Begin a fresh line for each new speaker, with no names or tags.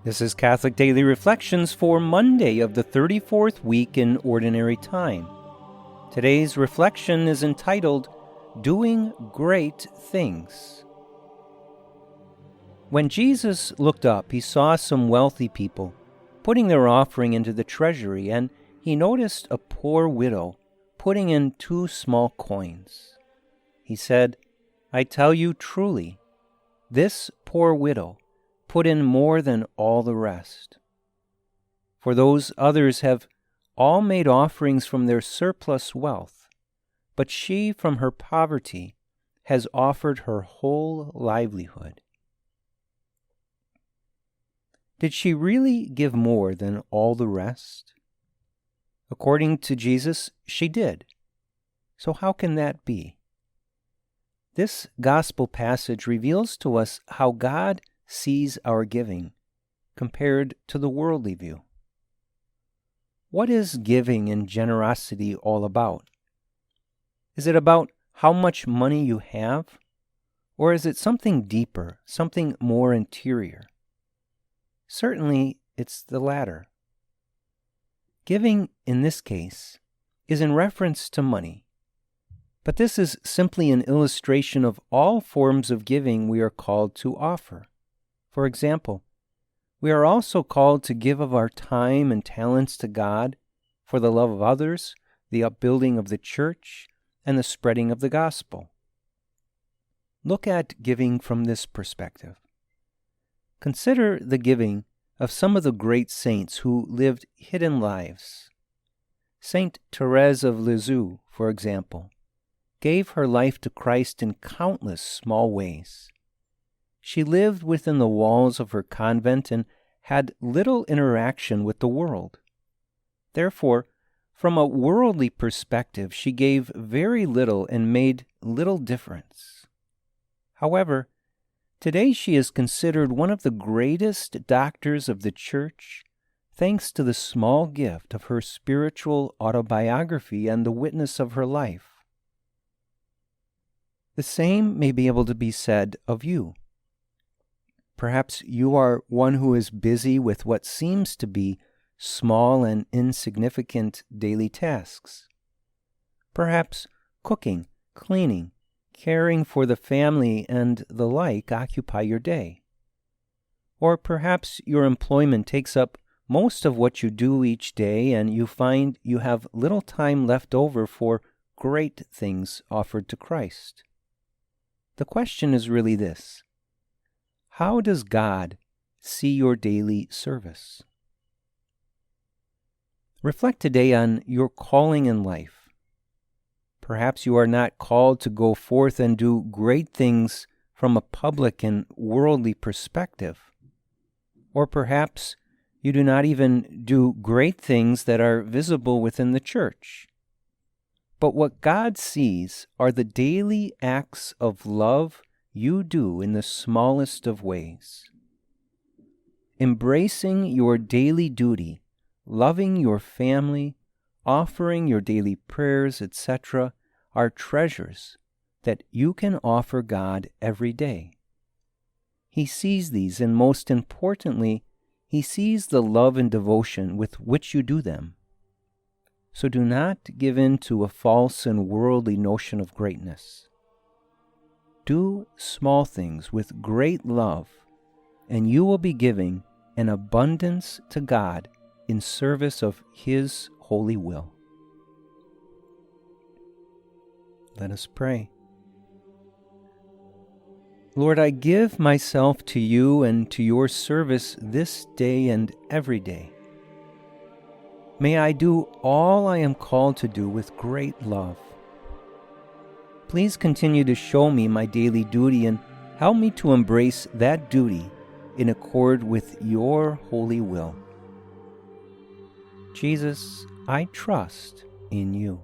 This is Catholic Daily Reflections for Monday of the 34th week in Ordinary Time. Today's reflection is entitled, Doing Great Things. When Jesus looked up, he saw some wealthy people putting their offering into the treasury, and he noticed a poor widow putting in 2 small coins. He said, "I tell you truly, this poor widow put in more than all the rest. For those others have all made offerings from their surplus wealth, but she from her poverty has offered her whole livelihood." Did she really give more than all the rest? According to Jesus, she did. So how can that be? This gospel passage reveals to us how God sees our giving compared to the worldly view. What is giving and generosity all about? Is it about how much money you have? Or is it something deeper, something more interior? Certainly, it's the latter. Giving, in this case, is in reference to money. But this is simply an illustration of all forms of giving we are called to offer. For example, we are also called to give of our time and talents to God for the love of others, the upbuilding of the church, and the spreading of the gospel. Look at giving from this perspective. Consider the giving of some of the great saints who lived hidden lives. Saint Therese of Lisieux, for example, gave her life to Christ in countless small ways. She lived within the walls of her convent and had little interaction with the world. Therefore, from a worldly perspective, she gave very little and made little difference. However, today she is considered one of the greatest doctors of the Church, thanks to the small gift of her spiritual autobiography and the witness of her life. The same may be able to be said of you. Perhaps you are one who is busy with what seems to be small and insignificant daily tasks. Perhaps cooking, cleaning, caring for the family, and the like occupy your day. Or perhaps your employment takes up most of what you do each day, and you find you have little time left over for great things offered to Christ. The question is really this: how does God see your daily service? Reflect today on your calling in life. Perhaps you are not called to go forth and do great things from a public and worldly perspective. Or perhaps you do not even do great things that are visible within the church. But what God sees are the daily acts of love you do in the smallest of ways. Embracing your daily duty, loving your family, offering your daily prayers, etc., are treasures that you can offer God every day. He sees these, and most importantly, He sees the love and devotion with which you do them. So do not give in to a false and worldly notion of greatness. Do small things with great love, and you will be giving an abundance to God in service of His holy will. Let us pray. Lord, I give myself to you and to your service this day and every day. May I do all I am called to do with great love. Please continue to show me my daily duty and help me to embrace that duty in accord with your holy will. Jesus, I trust in you.